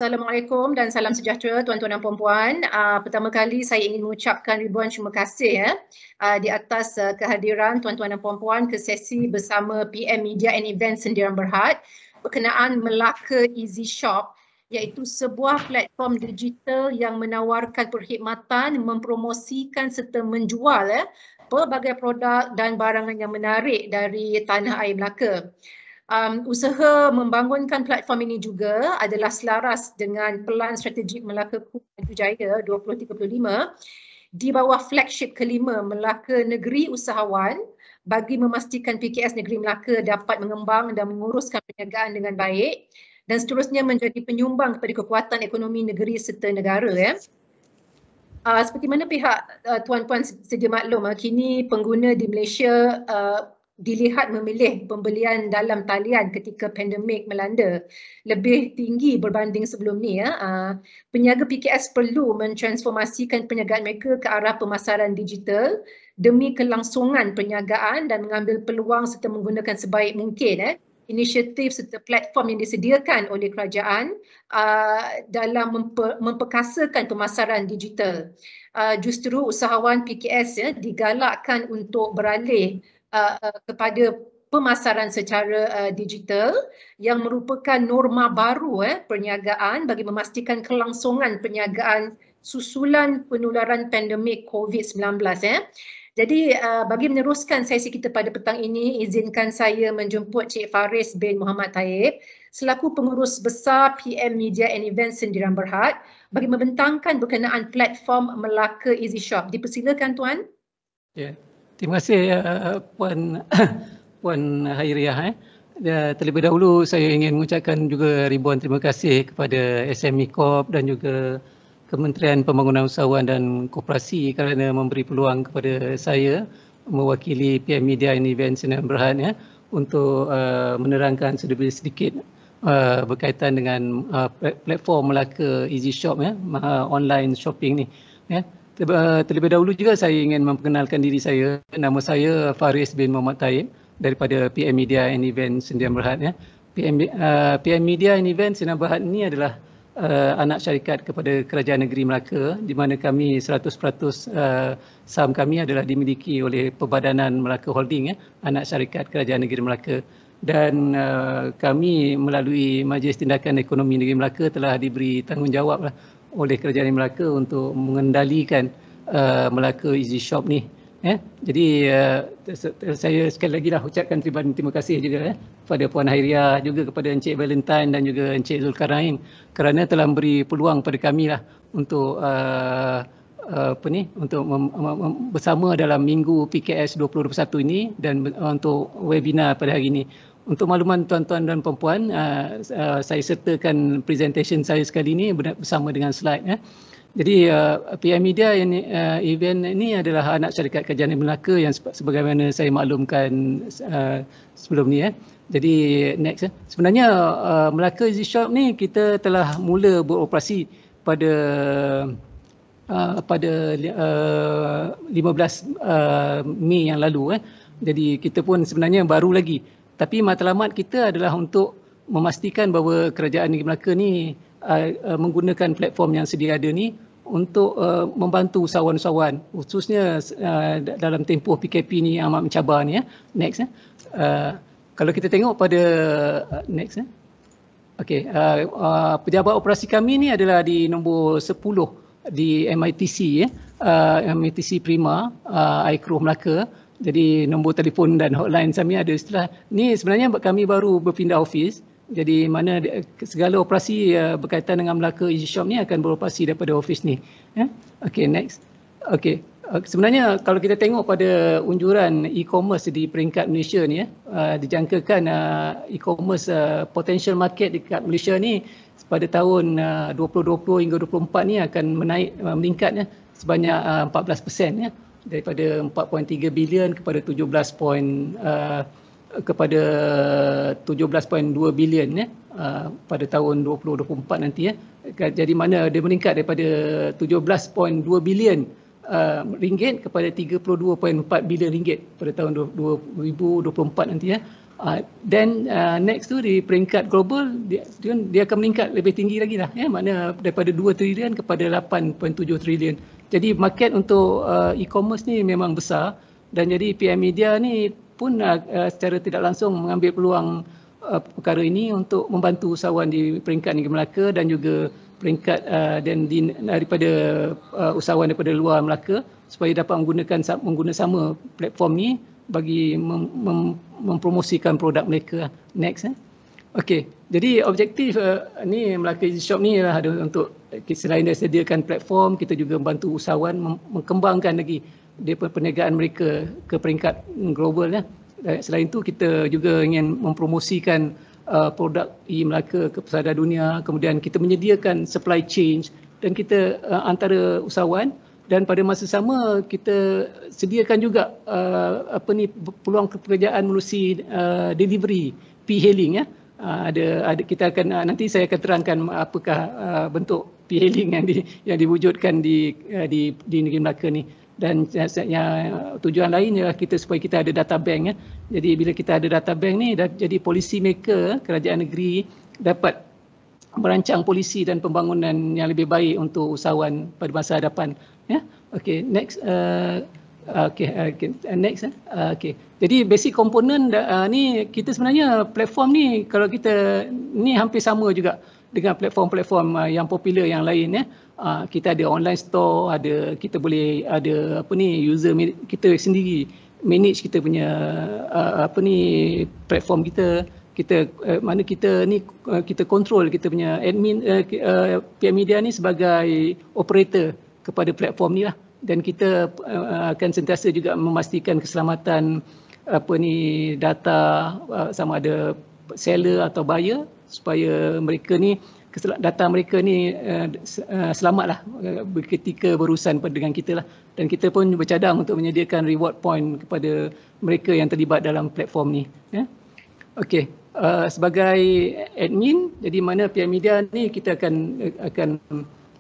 Assalamualaikum dan salam sejahtera tuan-tuan dan puan-puan. Pertama kali saya ingin mengucapkan ribuan terima kasih di atas kehadiran tuan-tuan dan puan-puan ke sesi bersama PM Media and Events Sendirian Berhad berkenaan Melaka Easy Shop, iaitu sebuah platform digital yang menawarkan perkhidmatan, mempromosikan serta menjual pelbagai produk dan barangan yang menarik dari tanah air Melaka. Usaha membangunkan platform ini juga adalah selaras dengan Pelan Strategik Melaka Maju Jaya 2035 di bawah flagship kelima Melaka Negeri Usahawan bagi memastikan PKS Negeri Melaka dapat mengembang dan menguruskan perniagaan dengan baik dan seterusnya menjadi penyumbang kepada kekuatan ekonomi negeri serta negara. Seperti mana pihak tuan-puan sedia maklum, kini pengguna di Malaysia dilihat memilih pembelian dalam talian ketika pandemik melanda lebih tinggi berbanding sebelum ni. Peniaga PKS perlu mentransformasikan perniagaan mereka ke arah pemasaran digital demi kelangsungan perniagaan dan mengambil peluang serta menggunakan sebaik mungkin inisiatif serta platform yang disediakan oleh kerajaan dalam memperkasakan pemasaran digital. Justru usahawan PKS digalakkan untuk beralih kepada pemasaran secara digital yang merupakan norma baru perniagaan bagi memastikan kelangsungan perniagaan susulan penularan pandemik COVID-19. Jadi bagi meneruskan sesi kita pada petang ini, izinkan saya menjemput Cik Faris bin Muhammad Taib selaku pengurus besar PM Media and Events Sendirian Berhad bagi membentangkan berkenaan platform Melaka Easy Shop. Dipersilakan Tuan. Ya. Terima kasih Puan Hairiah. Terlebih dahulu saya ingin mengucapkan juga ribuan terima kasih kepada SME Corp dan juga Kementerian Pembangunan Usahawan dan Koperasi kerana memberi peluang kepada saya mewakili PM Media and Events Sendirian Berhad untuk menerangkan sedikit berkaitan dengan platform Melaka Easy Shop online shopping ni. Terlebih dahulu juga saya ingin memperkenalkan diri saya. Nama saya Faris bin Muhammad Taib daripada PM Media and Events Sendirian Berhad. PM Media and Events Sendirian Berhad ini adalah anak syarikat kepada Kerajaan Negeri Melaka di mana kami 100% saham kami adalah dimiliki oleh Perbadanan Melaka Holding, anak syarikat Kerajaan Negeri Melaka. Dan kami melalui Majlis Tindakan Ekonomi Negeri Melaka telah diberi tanggungjawab oleh Kerajaan Melaka untuk mengendalikan Melaka Easy Shop ni. Jadi saya sekali lagi ucapkan terima kasih juga kepada Puan Hairiah, juga kepada Encik Valentine dan juga Encik Zulkarnain kerana telah memberi peluang pada kami untuk untuk bersama dalam Minggu PKS 2021 ini dan untuk webinar pada hari ini. Untuk makluman tuan-tuan dan puan-puan, saya sertakan presentation saya sekali ini bersama dengan slide. Jadi PM Media event ini adalah anak syarikat Kerajaan Negeri Melaka yang sebagaimana saya maklumkan sebelum ni. Jadi next. Sebenarnya Melaka Easy Shop ni kita telah mula beroperasi pada 15 Mei yang lalu. Jadi kita pun sebenarnya baru lagi. Tapi matlamat kita adalah untuk memastikan bahawa Kerajaan Negeri Melaka ni menggunakan platform yang sedia ada ni untuk membantu usahawan-usahawan khususnya dalam tempoh PKP ni amat mencabar ni. Next. Kalau kita tengok pada next. Okey, pejabat operasi kami ni adalah di nombor 10 di MITC MITC Prima iCrow Melaka. Jadi nombor telefon dan hotline kami ada setelah ni. Sebenarnya kami baru berpindah office. Jadi mana segala operasi berkaitan dengan Melaka Easy Shop ni akan beroperasi daripada office ni. Okey, next. Okey. Sebenarnya kalau kita tengok pada unjuran e-commerce di peringkat Malaysia ni, dijangkakan e-commerce potential market dekat Malaysia ni pada tahun 2020 hingga 2024 ni akan meningkat sebanyak 14%. Daripada 4.3 bilion kepada 17.2 bilion pada tahun 2024 nanti. Jadi mana dia meningkat daripada 17.2 bilion ringgit kepada 32.4 bilion ringgit pada tahun 2024 nanti. Dan next tu di peringkat global dia akan meningkat lebih tinggi lagi lah, makna daripada 2 trilion kepada 8.7 trilion. Jadi market untuk e-commerce ni memang besar, dan jadi PM Media ni pun secara tidak langsung mengambil peluang perkara ini untuk membantu usahawan di peringkat Negeri Melaka dan juga peringkat daripada usahawan daripada luar Melaka supaya dapat menggunakan sama platform ni bagi mempromosikan produk mereka. Next. Okey, jadi objektif ni Melaka Easy Shop ni adalah untuk selain dari sediakan platform, kita juga membantu usahawan mengembangkan lagi perniagaan mereka ke peringkat global. Selain itu kita juga ingin mempromosikan produk e-Melaka ke pasar dunia, kemudian kita menyediakan supply chain dan kita antara usahawan, dan pada masa sama kita sediakan juga peluang pekerjaan melalui delivery, p-hailing. Kita akan nanti saya akan terangkan apakah bentuk p-hailing yang diwujudkan di Negeri Melaka ni. Dan tujuan lain ialah supaya kita ada data bank. Jadi bila kita ada data bank ni, jadi policy maker kerajaan negeri dapat merancang polisi dan pembangunan yang lebih baik untuk usahawan pada masa hadapan. Okey, next. Next. Okey. Jadi basic komponen ni kita sebenarnya platform ni kalau kita ni hampir sama juga dengan platform-platform yang popular yang lain. Kita ada online store, kita boleh ada user kita sendiri manage kita punya platform kita mana kita control kita punya admin PM Media ni sebagai operator kepada platform ni lah, dan kita akan sentiasa juga memastikan keselamatan data sama ada seller atau buyer supaya mereka ni data mereka ni selamatlah ketika berurusan dengan kita lah, dan kita pun bercadang untuk menyediakan reward point kepada mereka yang terlibat dalam platform ni. Okey, sebagai admin, jadi mana PM Media ni kita akan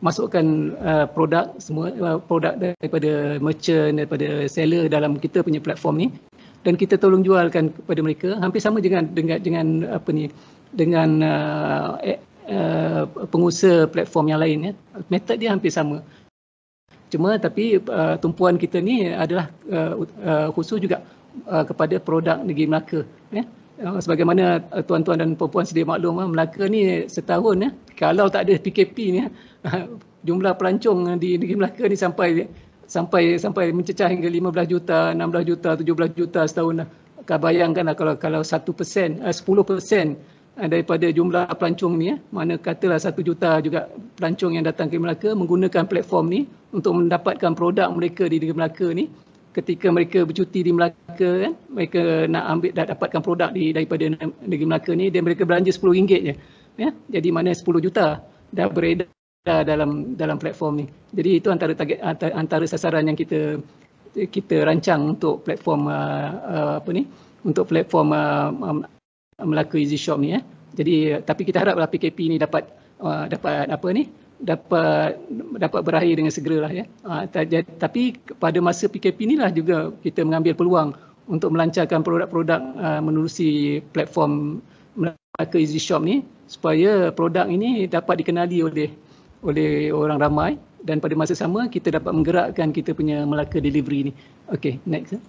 masukkan produk daripada merchant, daripada seller dalam kita punya platform ni, dan kita tolong jualkan kepada mereka hampir sama dengan pengusaha platform yang lain. Metod dia hampir sama. Cuma tapi tumpuan kita ni adalah khusus juga kepada produk Negeri Melaka. Sebagaimana tuan-tuan dan puan-puan sedia maklum, Melaka ni setahun kalau tak ada PKP ni jumlah pelancong di Negeri Melaka ni sampai mencecah hingga 15 juta, 16 juta, 17 juta setahun. Bayangkanlah kalau 1%, 10% daripada jumlah pelancong ni, mana katalah 1 juta juga pelancong yang datang ke Melaka menggunakan platform ni untuk mendapatkan produk mereka di Negeri Melaka ni. Ketika mereka bercuti di Melaka, mereka nak dapatkan produk daripada Negeri Melaka ni, dan mereka belanja RM10 je. Jadi mana 10 juta dah beredar dalam platform ni. Jadi itu antara sasaran yang kita rancang untuk platform untuk platform Melaka Easy Shop ni. Jadi tapi kita haraplah PKP ni dapat berakhir dengan segeralah. Tapi pada masa PKP inilah juga kita mengambil peluang untuk melancarkan produk-produk menerusi platform Melaka Easy Shop ni supaya produk ini dapat dikenali oleh orang ramai, dan pada masa sama kita dapat menggerakkan kita punya Melaka Delivery ni. Okey, next.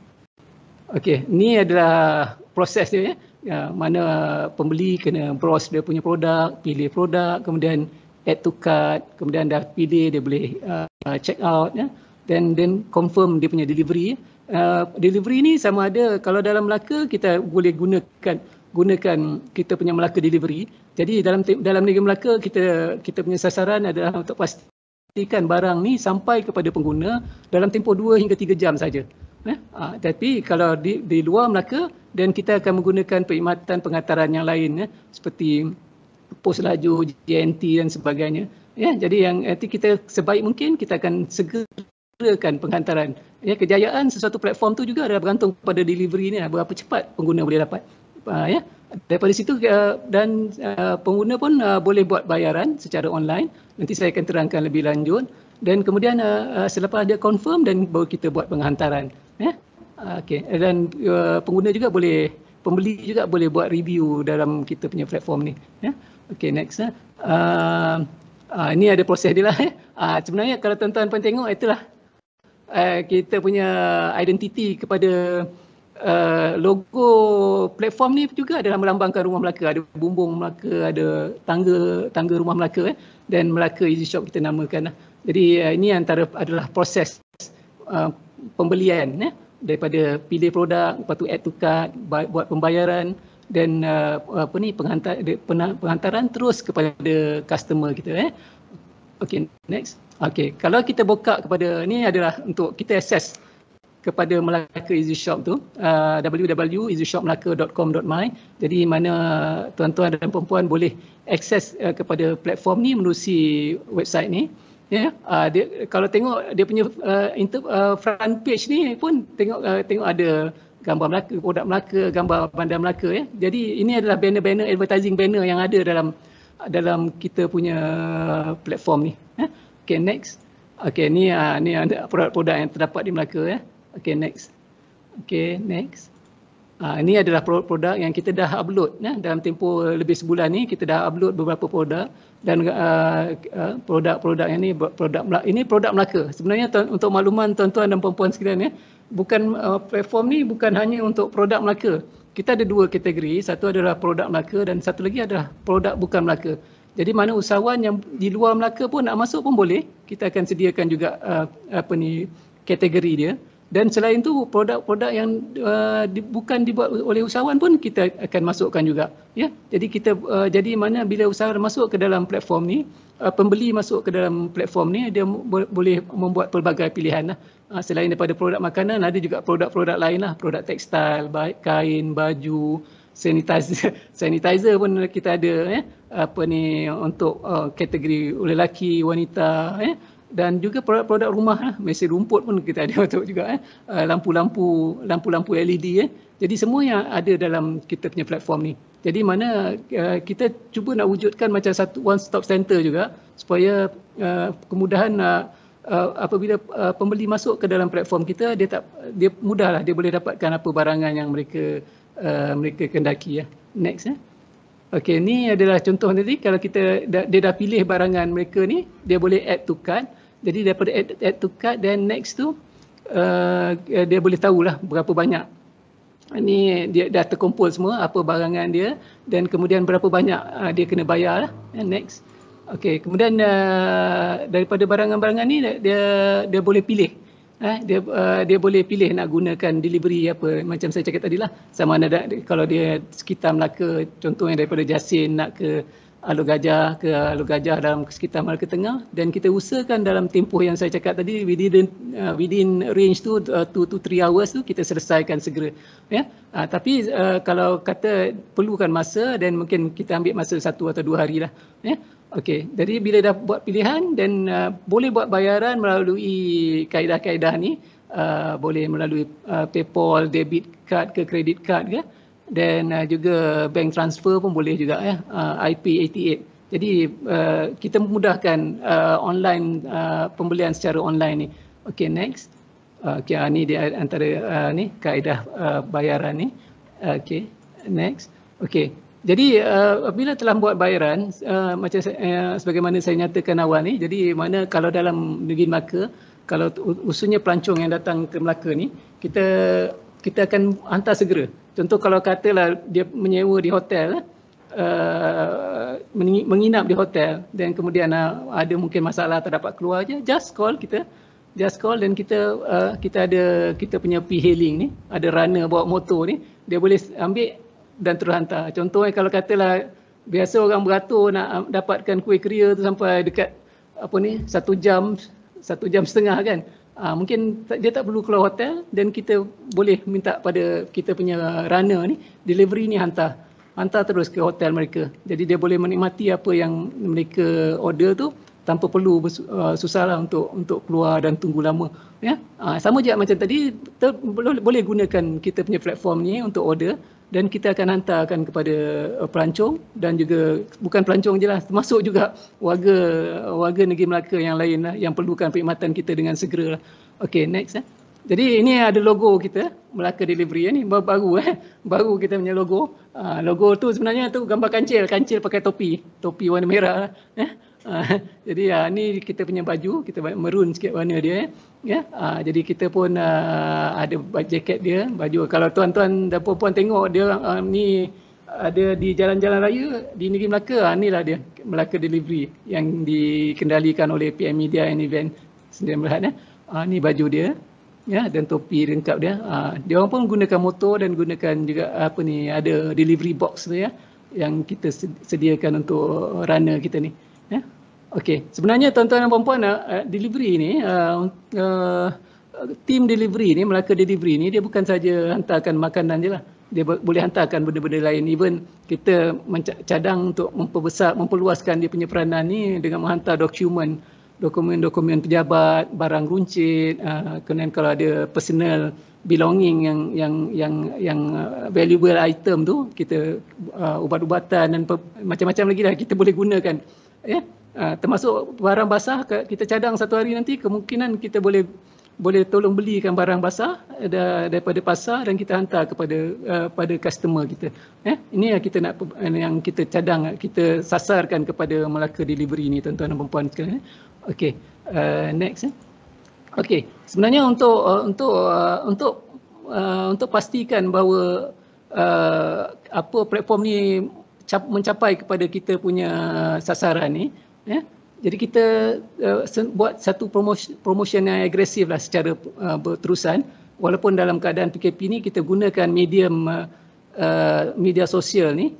Okey, ni adalah proses dia. Mana pembeli kena browse dia punya produk, pilih produk, kemudian add to cart, kemudian dah pilih dia boleh check out, then confirm dia punya delivery. Delivery ni sama ada kalau dalam Melaka kita boleh gunakan kita punya Melaka Delivery. Jadi dalam Negeri Melaka kita punya sasaran adalah untuk pastikan barang ni sampai kepada pengguna dalam tempoh 2 hingga 3 jam saja. Tapi kalau di luar Melaka, dan kita akan menggunakan perkhidmatan pengantaran yang lain seperti pos laju, JNT dan sebagainya. Jadi yang kita sebaik mungkin kita akan segerakan penghantaran. Kejayaan sesuatu platform tu juga adalah bergantung pada delivery ni, berapa cepat pengguna boleh dapat. Daripada situ dan pengguna pun boleh buat bayaran secara online. Nanti saya akan terangkan lebih lanjut. Dan kemudian selepas dia confirm, dan baru kita buat penghantaran. Okey, dan pengguna juga boleh pembeli juga boleh buat review dalam kita punya platform ni. Ya. Okay, next. Ini ada proses dia lah. Sebenarnya kalau tuan-tuan pun tengok, itulah kita punya identiti kepada logo platform ni juga adalah melambangkan Rumah Melaka. Ada bumbung Melaka, ada tangga Rumah Melaka, dan Melaka Easy Shop kita namakan. Jadi ini adalah proses pembelian, daripada pilih produk, lepas tu add to cart, buat pembayaran, dan penghantaran terus kepada customer kita. Okay, next. Okay, kalau kita buka kepada, ni adalah untuk kita access kepada Melaka Easy Shop tu, www.easyshopmelaka.com.my. Jadi mana tuan-tuan dan puan-puan boleh akses kepada platform ni menerusi website ni. Ya, kalau tengok dia punya front page ni pun tengok ada gambar Melaka, produk Melaka, gambar bandar Melaka. Jadi ini adalah banner-banner, advertising banner yang ada dalam kita punya platform ni. Okay, next. Okay, ni ada produk-produk yang terdapat di Melaka. Okay, next. Okay, next. Ini adalah produk yang kita dah upload. Dalam tempoh lebih sebulan ni kita dah upload beberapa produk, dan produk-produk ini produk Melaka. Sebenarnya untuk makluman tuan-tuan dan puan-puan sekalian, bukan platform ni bukan hanya untuk produk Melaka. Kita ada dua kategori, satu adalah produk Melaka dan satu lagi adalah produk bukan Melaka. Jadi mana usahawan yang di luar Melaka pun nak masuk pun boleh, kita akan sediakan juga kategori dia. Dan selain itu produk-produk yang bukan dibuat oleh usahawan pun kita akan masukkan juga. Ya, jadi jadi mana bila usahawan masuk ke dalam platform ni, pembeli masuk ke dalam platform ni, dia boleh membuat pelbagai pilihan. Selain daripada produk makanan, ada juga produk-produk lain lah, produk tekstil, kain, baju, sanitizer pun kita ada. Untuk kategori lelaki, wanita. Dan juga produk-produk rumah, mesin rumput pun kita ada untuk juga, lampu-lampu LED. Jadi semua yang ada dalam kita punya platform ni. Jadi mana kita cuba nak wujudkan macam satu one stop center juga, supaya kemudahan apabila pembeli masuk ke dalam platform kita, dia mudahlah, dia boleh dapatkan apa barangan yang mereka kendaki. Next. Okey, ni adalah contoh tadi. Kalau dia dah pilih barangan mereka ni, dia boleh add to cart. Jadi daripada add to cart, dan next tu dia boleh tahulah berapa banyak. Ini dia dah terkumpul semua apa barangan dia, dan kemudian berapa banyak dia kena bayar lah. Next. Okey, kemudian daripada barangan-barangan ni dia boleh pilih. Dia boleh pilih nak gunakan delivery apa, macam saya cakap tadi lah, sama ada kalau dia sekitar Melaka, contohnya daripada Jasin nak ke Alor Gajah dalam sekitar Melaka Tengah, dan kita usahakan dalam tempoh yang saya cakap tadi, within range tu 2 to 3 hours tu kita selesaikan segera. Tapi kalau kata perlukan masa, dan mungkin kita ambil masa 1 atau 2 hari lah. Okey, jadi bila dah buat pilihan, dan boleh buat bayaran melalui kaedah-kaedah ni, boleh melalui PayPal, debit card ke credit card ke, dan juga bank transfer pun boleh juga, IP88. Jadi kita memudahkan online pembelian secara online ni. Okey, next. Okey, ni dia antara ni kaedah bayaran ni. Okey, next. Okey. Jadi bila telah buat bayaran, macam sebagaimana saya nyatakan awal ni, jadi mana kalau dalam negeri Melaka, kalau usulnya pelancong yang datang ke Melaka ni, kita akan hantar segera. Contoh kalau katalah dia menyewa di hotel, menginap di hotel, dan kemudian ada mungkin masalah terdapat keluar je, just call dan kita ada kita punya P-hailing ni, ada runner bawa motor ni, dia boleh ambil dan terus hantar. Contohnya kalau katalah biasa orang beratur nak dapatkan kuih keria tu sampai dekat 1 jam setengah kan. Mungkin dia tak perlu keluar hotel, dan kita boleh minta pada kita punya runner ni, delivery ni hantar terus ke hotel mereka. Jadi dia boleh menikmati apa yang mereka order tu tanpa perlu susahlah untuk keluar dan tunggu lama. Sama je macam tadi, boleh gunakan kita punya platform ni untuk order, dan kita akan hantarkan kepada pelancong, dan juga bukan pelancong je lah, termasuk juga warga negeri Melaka yang lain lah, yang perlukan perkhidmatan kita dengan segera lah. Okey, next. Jadi ini ada logo kita, Melaka Delivery ni baru baru kita punya logo. Logo tu sebenarnya tu gambar kancil pakai topi warna merah. Jadi ni kita punya baju, kita maroon sikit warna dia. Jadi kita pun ada jaket dia, baju. Kalau tuan-tuan dan puan-puan tengok dia ni ada di jalan-jalan raya di Negeri Melaka, inilah dia Melaka Delivery yang dikendalikan oleh PM Media and Event Sdn Bhd. Ni baju dia. Dan topi lengkap dia. Dia orang pun gunakan motor dan gunakan juga ada delivery box tu yang kita sediakan untuk runner kita ni. Okey, sebenarnya tuan-tuan dan puan-puan, delivery ni team delivery ni, Melaka Delivery ni dia bukan saja hantarkan makanan je lah. Dia boleh hantarkan benda-benda lain. Even kita cadang untuk memperluaskan dia punya peranan ni dengan menghantar dokumen pejabat, barang runcit, kemudian kalau ada personal belonging yang valuable item tu, kita ubat-ubatan dan macam-macam lagi lah kita boleh gunakan. Termasuk barang basah, kita cadang satu hari nanti, kemungkinan kita boleh tolong belikan barang basah daripada pasar dan kita hantar pada customer kita. Ini yang kita cadang, kita sasarkan kepada Melaka Delivery ni, tuan-tuan dan puan-puan sekalian. Okey, next. Okey, sebenarnya untuk pastikan bahawa platform ni mencapai kepada kita punya sasaran ni, jadi kita buat satu promotion yang agresif lah secara berterusan. Walaupun dalam keadaan PKP ni kita gunakan medium media sosial ni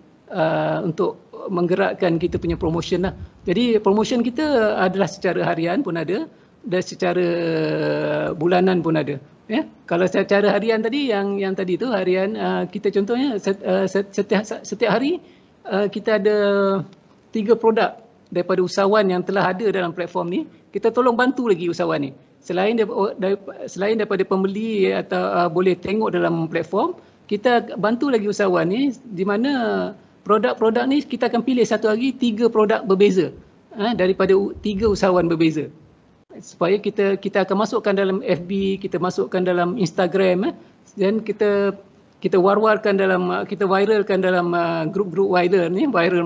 untuk menggerakkan kita punya promotion lah. Jadi promotion kita adalah secara harian pun ada dan secara bulanan pun ada. Kalau secara harian tadi, yang tadi tu harian, kita contohnya setiap hari kita ada 3 produk daripada usahawan yang telah ada dalam platform ni. Kita tolong bantu lagi usahawan ni. Selain daripada pembeli atau boleh tengok dalam platform, kita bantu lagi usahawan ni, di mana produk-produk ni kita akan pilih satu hari 3 produk berbeza daripada 3 usahawan berbeza. Supaya kita akan masukkan dalam FB, kita masukkan dalam Instagram, dan kita war-warkan kita viralkan dalam grup-grup viral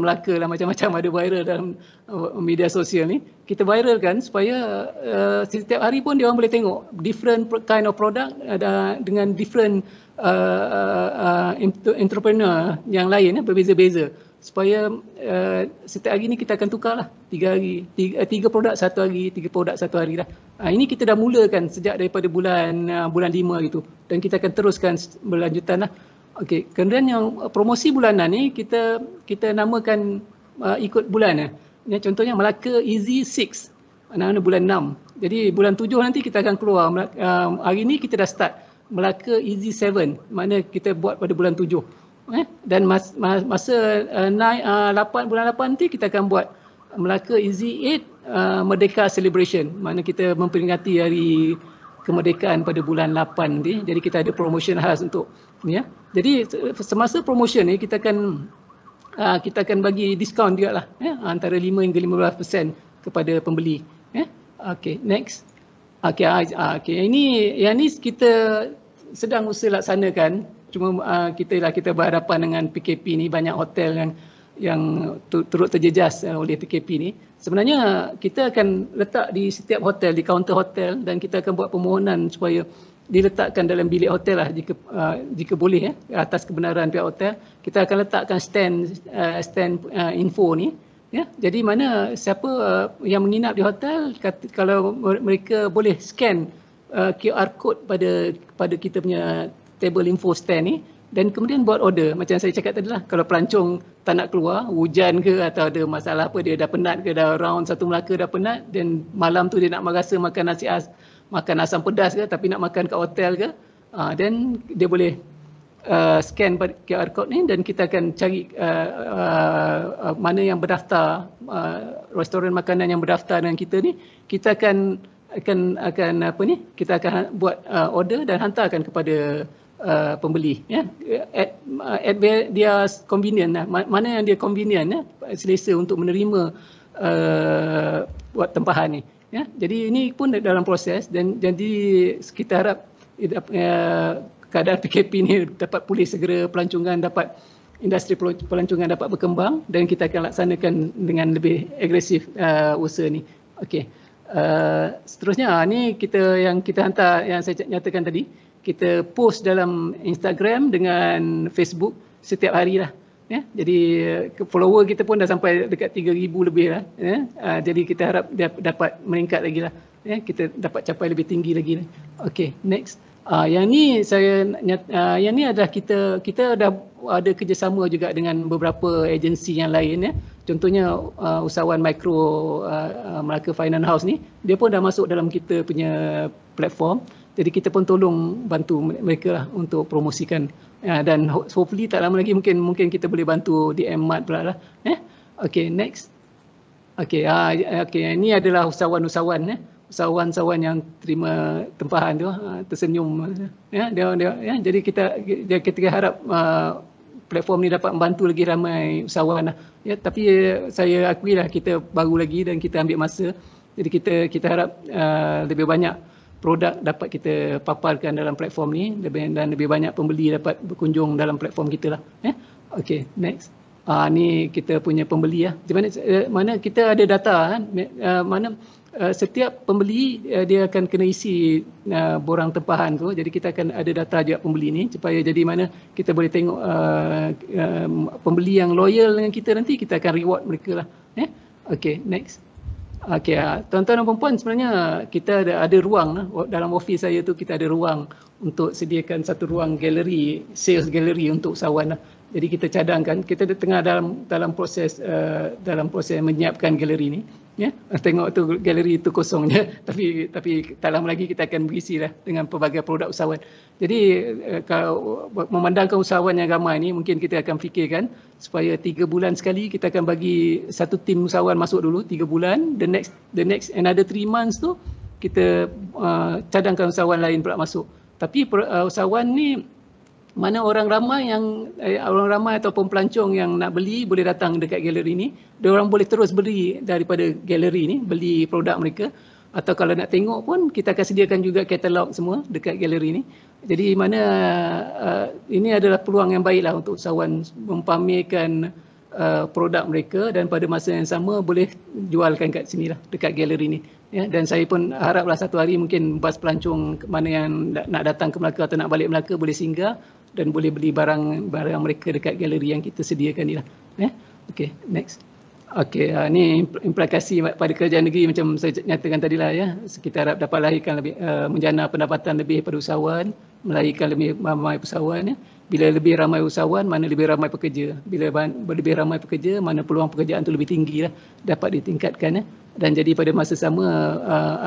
Melaka lah, macam-macam ada viral dalam media sosial ni. Kita viralkan supaya setiap hari pun dia orang boleh tengok different kind of product dengan different entrepreneur yang lain berbeza-beza, supaya setiap hari ni kita akan tukar lah 3 produk satu hari, 3 produk satu hari lah. Ini kita dah mulakan sejak daripada bulan 5 gitu, dan kita akan teruskan berlanjutan lah. Okey, kemudian yang promosi bulanan ni kita namakan ikut bulan. Contohnya Melaka Easy 6, mana bulan 6. Jadi bulan 7 nanti kita akan keluar. Hari ni kita dah start Melaka Easy 7, mana kita buat pada bulan 7. Dan masa bulan 8 nanti kita akan buat Melaka Easy 8 Merdeka Celebration, mana kita memperingati hari kemerdekaan pada bulan 8 nanti. Jadi kita ada promotion khas untuk ni ya. Jadi semasa promotion ni kita akan bagi diskaun juga lah, antara 5 hingga 15% kepada pembeli. Okey, next. Okey, yang ni kita sedang usaha laksanakan. Cuma kita berhadapan dengan PKP ni, banyak hotel yang turut terjejas oleh PKP ni. Sebenarnya kita akan letak di setiap hotel, di kaunter hotel, dan kita akan buat permohonan supaya diletakkan dalam bilik hotel lah jika boleh, atas kebenaran pihak hotel. Kita akan letakkan stand info ni. Jadi mana siapa yang menginap di hotel, kalau mereka boleh scan QR code pada kita punya table info stand ni, dan kemudian buat order. Macam saya cakap tadi lah, kalau pelancong tak nak keluar, hujan ke atau ada masalah apa, dia dah penat ke, dah round satu Melaka dah penat, dan malam tu dia nak rasa makan makan asam pedas ke, tapi nak makan kat hotel ke, dan dia boleh scan QR code ni, dan kita akan cari mana yang berdaftar, restoran makanan yang berdaftar dengan kita ni, kita akan kita akan buat order dan hantarkan kepada pembeli, at dia convenient lah. Mana yang dia convenient, selesa untuk menerima buat tempahan ni. Jadi ini pun dalam proses, dan jadi kita harap keadaan PKP ni dapat pulih segera, pelancongan dapat, industri pelancongan dapat berkembang, dan kita akan laksanakan dengan lebih agresif usaha ni. Okey. Seterusnya ni yang kita hantar, yang saya nyatakan tadi, kita post dalam Instagram dengan Facebook setiap hari lah. Ya, jadi follower kita pun dah sampai dekat 3,000 lebih lah. Ya. Jadi kita harap dia dapat meningkat lagi lah. Ya, kita dapat capai lebih tinggi lagi. Okey, next. Yang ni yang ni adalah kita dah ada kerjasama juga dengan beberapa agensi yang lain, ya. Contohnya usahawan mikro Melaka Finance House ni, dia pun dah masuk dalam kita punya platform. Jadi kita pun tolong bantu mereka lah untuk promosikan, dan hopefully tak lama lagi mungkin kita boleh bantu di MMAT pula lah. Okey, next. Okey, ini adalah usahawan-usahawan, usahawan yang terima tempahan tu, tersenyum, ya, ya. Jadi kita harap platform ni dapat membantu lagi ramai usahawan lah. Ya, tapi saya akui lah kita baru lagi dan kita ambil masa. Jadi kita harap lebih banyak produk dapat kita paparkan dalam platform ni, dan lebih banyak pembeli dapat berkunjung dalam platform kita lah. Okey, next. Ni kita punya pembeli lah. Di mana kita ada data, mana setiap pembeli dia akan kena isi borang tempahan tu. Jadi kita akan ada data juga pembeli ni, supaya jadi mana kita boleh tengok pembeli yang loyal dengan kita, nanti kita akan reward mereka lah. Okey, next. Okey, tuan-tuan dan puan-puan, sebenarnya kita ada ruang dalam office saya tu, kita ada ruang untuk sediakan satu ruang galeri, sales galeri untuk usahawan lah. Jadi kita cadangkan, kita tengah dalam proses menyiapkan galeri ni. Ya, tengok tu galeri tu kosong je, tapi tak lama lagi kita akan berisi lah dengan pelbagai produk usahawan. Jadi kalau memandangkan usahawan yang ramai ni, mungkin kita akan fikirkan supaya 3 bulan sekali kita akan bagi satu tim usahawan masuk dulu 3 bulan, the next another 3 months tu kita cadangkan usahawan lain pula masuk. Tapi usahawan ni, mana orang ramai ataupun pelancong yang nak beli boleh datang dekat galeri ni. Dia orang boleh terus beli daripada galeri ni, beli produk mereka. Atau kalau nak tengok pun, kita akan sediakan juga katalog semua dekat galeri ni. Jadi mana ini adalah peluang yang baiklah untuk usahawan mempamerkan produk mereka, dan pada masa yang sama boleh jualkan kat sini lah, dekat galeri ni. Ya, dan saya pun haraplah satu hari mungkin bas pelancong mana yang nak datang ke Melaka atau nak balik Melaka boleh singgah dan boleh beli barang mereka dekat galeri yang kita sediakan ni lah. Okey, next. Okey, ni implikasi pada kerajaan negeri macam saya nyatakan tadi lah, ya. Kita harap dapat lahirkan lebih, menjana pendapatan lebih pada usahawan, melahirkan lebih ramai usahawan, ya. Bila lebih ramai usahawan, mana lebih ramai pekerja. Bila lebih ramai pekerja, mana peluang pekerjaan tu lebih tinggi lah, dapat ditingkatkan, ya. Dan jadi pada masa sama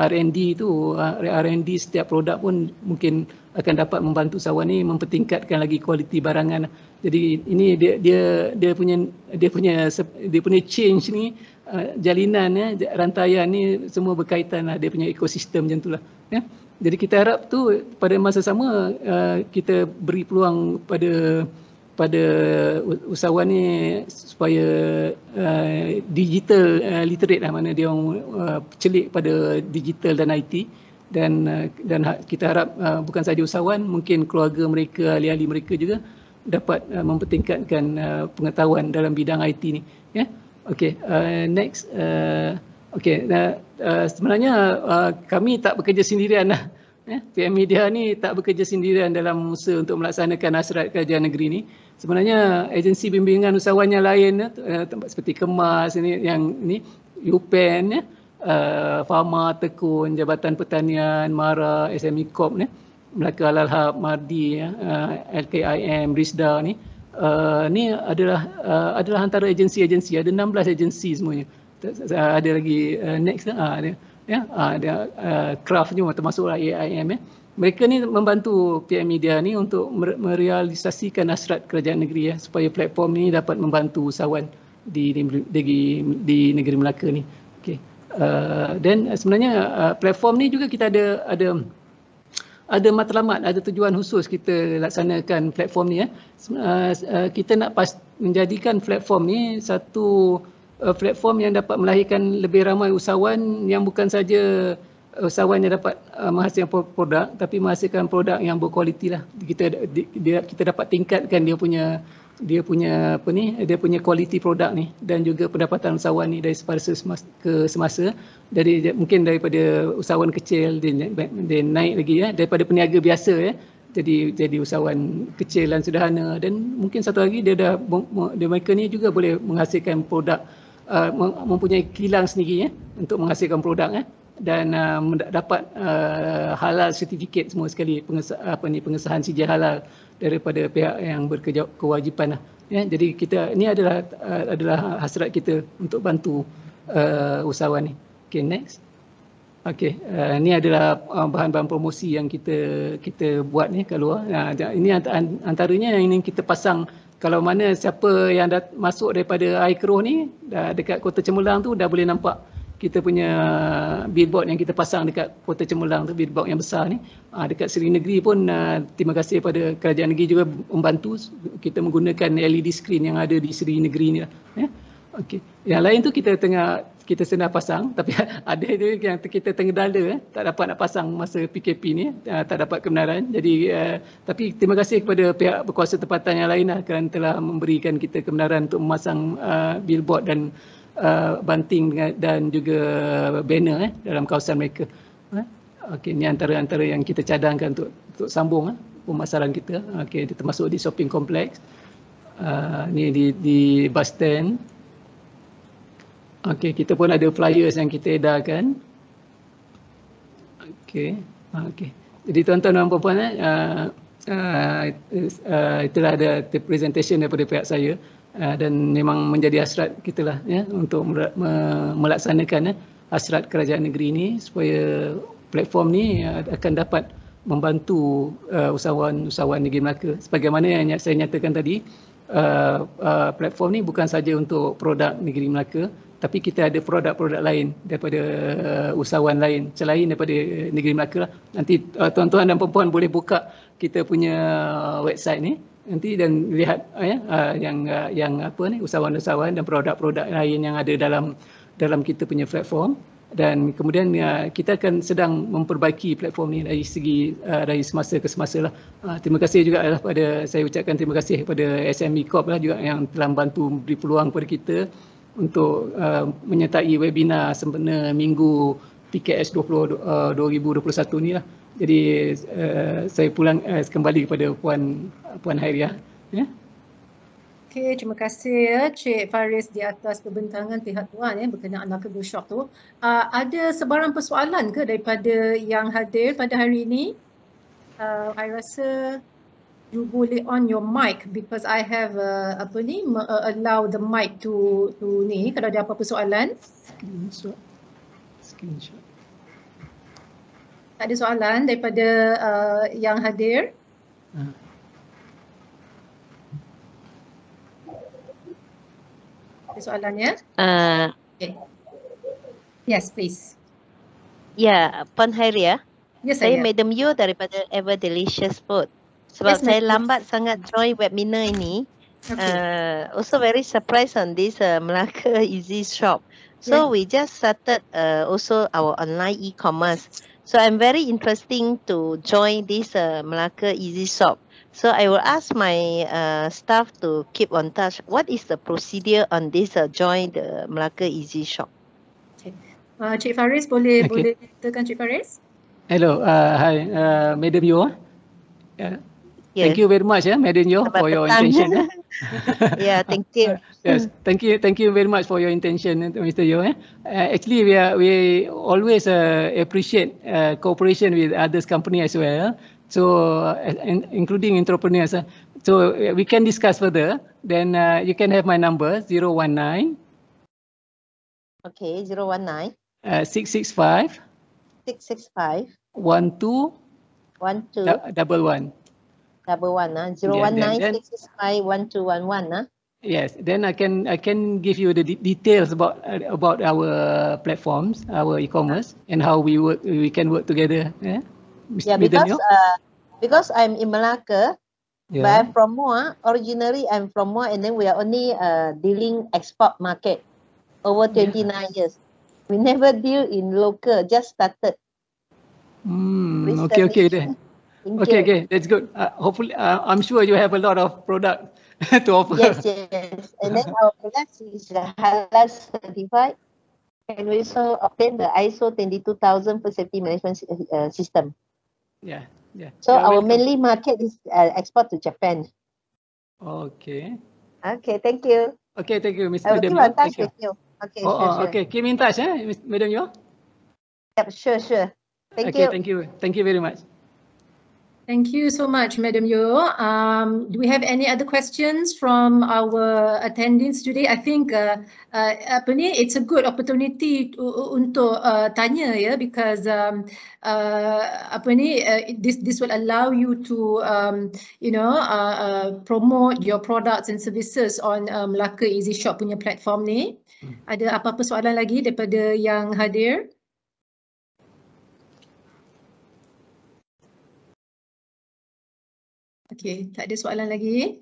R&D setiap produk pun mungkin akan dapat membantu usahawan ni mempertingkatkan lagi kualiti barangan. Jadi ini dia punya change ni, jalinan, ya, rantaian ni semua berkaitan lah, dia punya ekosistem macam itulah, ya. Jadi kita harap tu pada masa sama kita beri peluang pada usahawan ni supaya digital literate lah, mana dia orang celik pada digital dan IT, dan kita harap bukan sahaja usahawan, mungkin keluarga mereka, ahli-ahli mereka juga dapat mempertingkatkan pengetahuan dalam bidang IT ni, ya. Okey, next. Okey, sebenarnya kami tak bekerja sendirian lah. PM Media ni tak bekerja sendirian dalam usaha untuk melaksanakan hasrat kerajaan negeri ni. Sebenarnya agensi bimbingan usahawan yang lain, tempat seperti Kemas ni, UPEN, Fama, Tekun, Jabatan Pertanian, MARA, SME Corp ni, Melaka Al-Alhab, Mardi, LKIM, Risda ni, ni adalah antara agensi-agensi, ada 16 agensi semuanya. Ada lagi next lah, ada craft ni termasuklah AIM, ya. Mereka ni membantu PM Media ni untuk merealisasikan hasrat kerajaan negeri, ya, supaya platform ni dapat membantu usahawan di negeri Melaka ni. Okey. Dan sebenarnya platform ni juga kita ada matlamat, ada tujuan khusus kita laksanakan platform ni, ya. Kita nak menjadikan platform ni satu platform yang dapat melahirkan lebih ramai usahawan yang bukan saja usahawan yang dapat menghasilkan produk, tapi menghasilkan produk yang berkualiti lah. Kita dapat tingkatkan dia punya kualiti produk ni, dan juga pendapatan usahawan ni dari semasa. Dari mungkin daripada usahawan kecil dia naik lagi daripada peniaga biasa jadi usahawan kecil dan sederhana, dan mungkin satu lagi mereka ni juga boleh menghasilkan produk, mempunyai kilang sendiri untuk menghasilkan produk dan dapat halal certificate semua sekali, pengesahan sijil halal daripada pihak yang berkewajipan lah. Jadi kita ni adalah hasrat kita untuk bantu usahawan ni. Okay, next. Okey, ini adalah bahan-bahan promosi yang kita buat ni kat luar. Ini antaranya yang ini kita pasang. Kalau mana siapa yang dah masuk daripada Air Keroh ni, dekat Kota Cemerlang tu dah boleh nampak kita punya billboard yang kita pasang dekat Kota Cemerlang tu, billboard yang besar ni. Dekat Seri Negeri pun terima kasih pada kerajaan negeri juga membantu kita menggunakan LED screen yang ada di Seri Negeri ni lah. Okey. Yang lain tu kita sedang pasang, tapi ada yang kita tengah tak dapat nak pasang masa PKP ni, tak dapat kebenaran. Jadi tapi terima kasih kepada pihak berkuasa tempatan yang lain kerana telah memberikan kita kebenaran untuk memasang billboard dan banting dan juga banner dalam kawasan mereka. Okey, ini antara yang kita cadangkan untuk sambung pemasaran kita. Okey, termasuk di shopping kompleks. Ni di bus stand. Okey, kita pun ada flyers yang kita edarkan. Okey. Jadi tuan-tuan dan puan-puan, itulah ada presentation daripada pihak saya, dan memang menjadi hasrat kita lah untuk melaksanakan hasrat kerajaan negeri ini supaya platform ni akan dapat membantu usahawan negeri Melaka. Sebagaimana yang saya nyatakan tadi, platform ni bukan saja untuk produk negeri Melaka, tapi kita ada produk-produk lain daripada usahawan lain selain daripada negeri Melaka lah. Nanti tuan-tuan dan puan-puan boleh buka kita punya website ni nanti dan lihat yang usahawan-usahawan dan produk-produk lain yang ada dalam kita punya platform. Dan kemudian kita akan sedang memperbaiki platform ni dari semasa ke semasa lah. Terima kasih juga lah saya ucapkan terima kasih kepada SME Corp lah juga yang telah membantu beri peluang kepada kita untuk menyertai webinar sempena Minggu PKS 2021 ni lah. Jadi saya kembali kepada Puan Hairiah. Okey, terima kasih Cik Faris di atas perbincangan pihak tuan berkenaan Melaka Go Shop tu. Ada sebarang persoalan ke daripada yang hadir pada hari ini? I rasa you boleh on your mic because I have allow the mic to ni kalau ada apa-apa soalan. Screenshot. Tak ada soalan daripada yang hadir. Ada soalannya? Okay. Yes, please. Ya, Puan Hairiah. Yes, saya Madam Yo daripada Ever Delicious Food. Sebab saya lambat sangat join webinar ini. Also very surprised on this Melaka Easy Shop. So we just started also our online e-commerce. So I'm very interesting to join this Melaka Easy Shop. So I will ask my staff to keep on touch. What is the procedure on this join the Melaka Easy Shop? Okay. Cik Faris boleh ceritakan Cik Faris? Hello, hi Madam Yo. Yes. Thank you very much, Madam Yo, for your intention. Yeah, thank you. Yes, thank you very much for your intention, Mr. Yo. Actually, we always appreciate cooperation with others company as well. So, including entrepreneurs. So we can discuss further. Then you can have my number 019. Okay, 019. 665. 665. 12. 12. 11. 019-665-1211. Yes, then I can give you the details about our platforms, our e-commerce, and how we can work together. Yeah, because I'm in Melaka, but I'm from Muar. Originally, I'm from Muar, and then we are only dealing export market over 29 years. We never deal in local, just started. Okay. Okay. That's good. Hopefully, I'm sure you have a lot of product to offer. Yes. And then our product is halal certified, and we also obtain the ISO 22000 for safety management system. Yeah. So our mainly market is export to Japan. Okay. Okay, thank you. Okay, thank you, I will Madam keep Yo. in touch Thank you. with you. Okay, Oh, sure. okay. Keep in touch, Madam Yo. Yep, sure. Thank Okay, you. thank you very much. Thank you so much, Madam Yo. Do we have any other questions from our attendees today? I think it's a good opportunity untuk tanya ya, because this will allow you to promote your products and services on Melaka Easy Shop punya platform ni. Ada apa-apa soalan lagi daripada yang hadir? Okay, tak ada soalan lagi.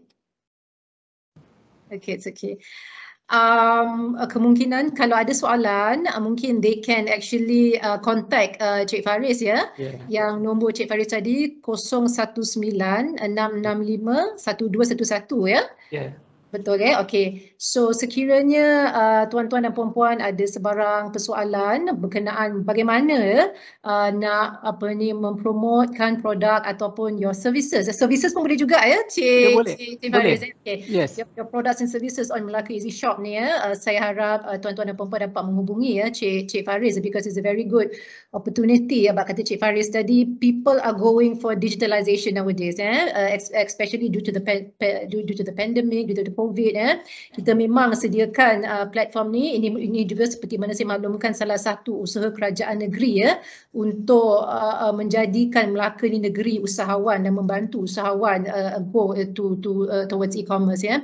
Okay, it's okay. Kemungkinan kalau ada soalan, mungkin they can actually contact Cik Faris ya. Yeah. Yang nombor Cik Faris tadi 019-665-1211 ya. Yeah. Betul ya? Okay. So sekiranya tuan-tuan dan puan-puan ada sebarang persoalan berkenaan bagaimana nak mempromotkan produk ataupun your services. Services pun boleh juga ya, Cik Faris. Okay. Yes. Your products and services on Melaka Easy Shop ni ya. Saya harap tuan-tuan dan puan-puan dapat menghubungi ya Cik Faris, because it's a very good opportunity. Abang kata Cik Faris tadi, people are going for digitalization nowadays, especially due to the pandemic, due to the COVID. Kita memang sediakan platform ni. Ini juga seperti mana saya maklumkan salah satu usaha kerajaan negeri ya, untuk menjadikan Melaka ni negeri usahawan dan membantu usahawan go towards e-commerce ya.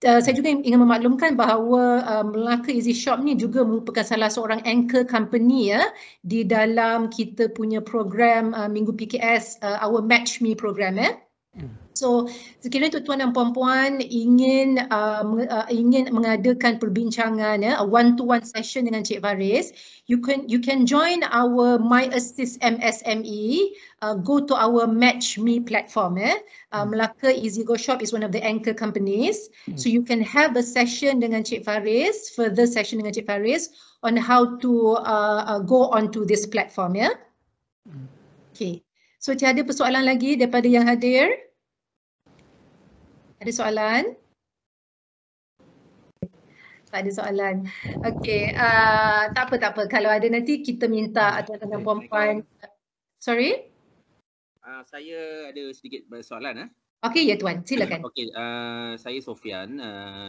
Saya juga ingin memaklumkan bahawa Melaka Easy Shop ni juga merupakan salah seorang anchor company ya di dalam kita punya program Minggu PKS, our Match Me program ya. So sekiranya tuan-tuan dan puan-puan ingin mengadakan perbincangan a one-to-one session dengan Cik Faris, you can join our My Assist MSME, go to our Match Me platform. Melaka Easy Go Shop is one of the anchor companies, so you can have a session dengan Cik Faris, further session dengan Cik Faris on how to go onto this platform ya. Okay, so tiada persoalan lagi daripada yang hadir? Ada soalan? Tak ada soalan. Okey, tak apa. Kalau ada nanti kita minta tuan-tuan dan puan-puan. Sorry? Saya ada sedikit soalan. Okey, ya tuan, silakan. Okey, saya Sofian.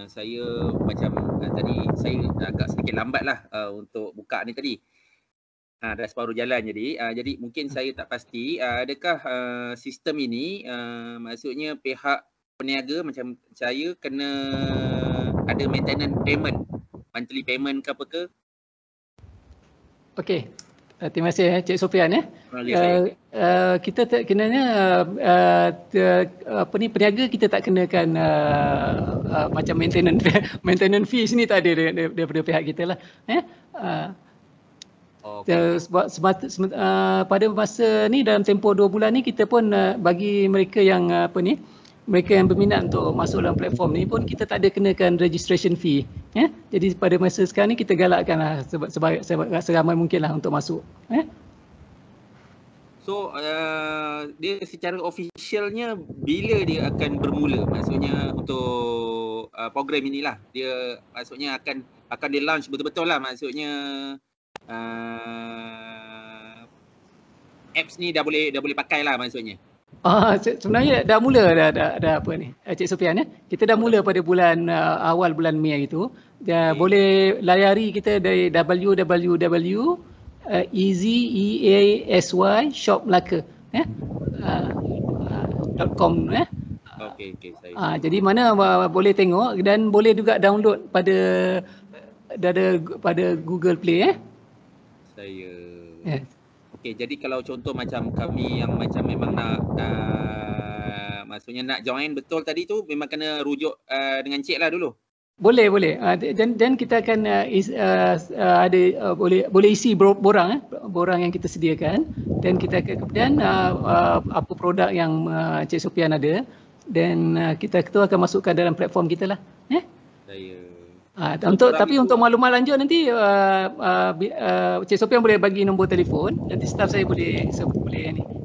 Saya macam tadi saya agak sedikit lambat lah untuk buka ni tadi. Dah separuh jalan jadi mungkin saya tak pasti adakah sistem ini maksudnya pihak peniaga macam saya kena ada maintenance payment, monthly payment ke apa ke? Okey. Terima kasih Cik Sofian kita tak kenanya peniaga kita tak kenakan macam maintenance fees ni tak ada daripada pihak kita lah. Sebab pada masa ni dalam tempoh 2 bulan ni kita pun bagi mereka yang mereka yang berminat untuk masuk dalam platform ni pun kita tak ada kenakan registration fee. Jadi pada masa sekarang ni kita galakkanlah seramai mungkin lah untuk masuk. So dia secara officialnya bila dia akan bermula? Maksudnya untuk program inilah dia maksudnya akan di launch betul-betul lah, maksudnya apps ni dah boleh pakai lah maksudnya. Sebenarnya dah mula dah apa ni Cik Sofian kita dah mula pada bulan awal bulan Mei itu. Boleh layari kita dari www.easyshopmelaka.com Okey saya. Jadi mana boleh tengok dan boleh juga download pada Google Play Saya. Okey, jadi kalau contoh macam kami yang macam memang nak maksudnya nak join betul tadi tu memang kena rujuk dengan cik lah dulu. Boleh. Dan kita akan boleh isi borang yang kita sediakan. dan kita kemudian apa produk yang Cik Sofian ada, dan kita akan masukkan dalam platform kita lah. Untuk maklumat lanjut nanti Cik Sofian boleh bagi nombor telefon, nanti staff saya boleh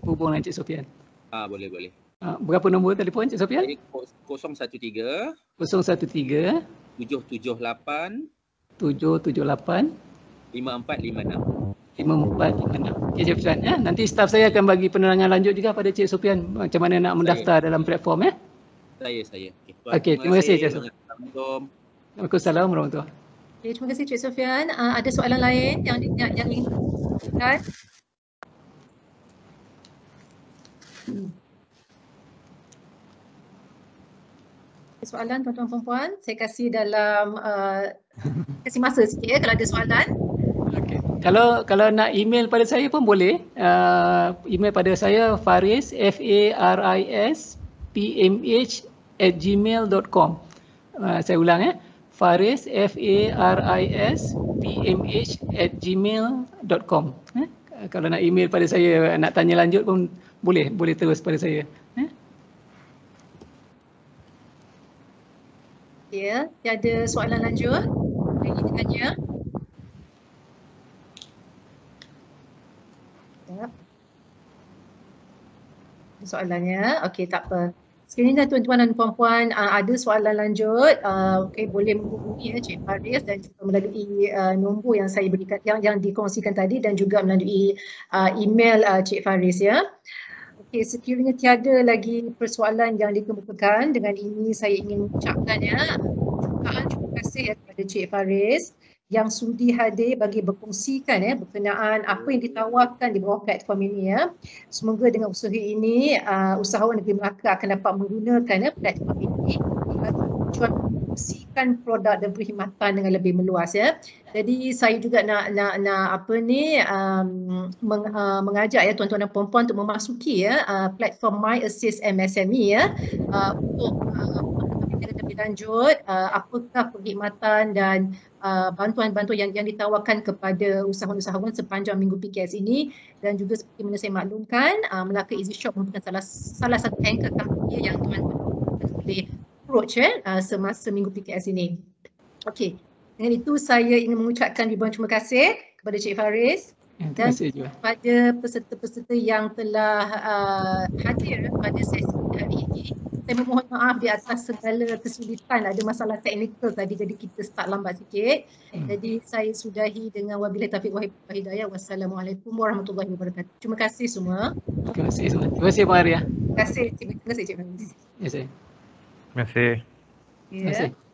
hubung dengan Cik Sofian. Boleh. Berapa nombor telefon Cik Sofian? 013 778 5456. 5456. Okey Cik Sofian, ya. Nanti staff saya akan bagi penerangan lanjut juga pada Cik Sofian macam mana nak mendaftar dalam platform, ya. Saya. Okey, terima kasih Cik Sofian. Assalamualaikum. Waalaikumsalam warahmatullahi. Okay, terima kasih Cik Sofian. Ada soalan lain yang ingin ditanyakan? Soalan tuan-tuan perempuan, saya kasih dalam kasih masa sikit ya kalau ada soalan. Okay. Kalau nak email pada saya pun boleh. Email pada saya Faris FARISPMH@gmail.com. Saya ulang ya. Faris FARISPMH@gmail.com. Kalau nak email pada saya, nak tanya lanjut pun boleh terus pada saya. Ya, tiada soalan lanjut yang ingin ditanya. Soalannya, okey, tak apa. Sekiranya tuan-tuan dan puan-puan ada soalan lanjut, boleh menghubungi Cik Faris dan juga melalui nombor yang saya berikan, yang dikongsikan tadi, dan juga melalui email Cik Faris ya. Okey, sekiranya tiada lagi persoalan yang dikemukakan, dengan ini saya ingin mengucapkan terima kasih kepada Cik Faris yang sudi hadir bagi berkongsikan berkenaan apa yang ditawarkan di bawah platform ini ya. Semoga dengan usaha ini usahawan negeri Melaka akan dapat menggunakan platform ini bagi tujuan promosikan produk dan perkhidmatan dengan lebih meluas ya. Jadi saya juga nak mengajak ya tuan-tuan dan puan-puan untuk memasuki platform My Assist MSME ya untuk lebih lanjut apakah perkhidmatan dan bantuan-bantuan yang ditawarkan kepada usahawan-usahawan sepanjang minggu PKS ini, dan juga seperti mana saya maklumkan Melaka Easy Shop merupakan salah satu anchor company yang tuan-tuan boleh approach semasa minggu PKS ini. Okey, dengan itu saya ingin mengucapkan ribuan terima kasih kepada Cik Faris dan kepada peserta-peserta yang telah hadir pada sesi hari ini. Saya memohon maaf di atas segala kesulitan, ada masalah teknikal tadi jadi kita start lambat sikit. Jadi saya sudahi dengan wabillahi taufiq wal hidayah. Wassalamualaikum warahmatullahi wabarakatuh. Terima kasih semua. Terima kasih semua. Terima kasih Pak Arya. Terima kasih Cik Faris. Terima kasih. Terima kasih. Ya.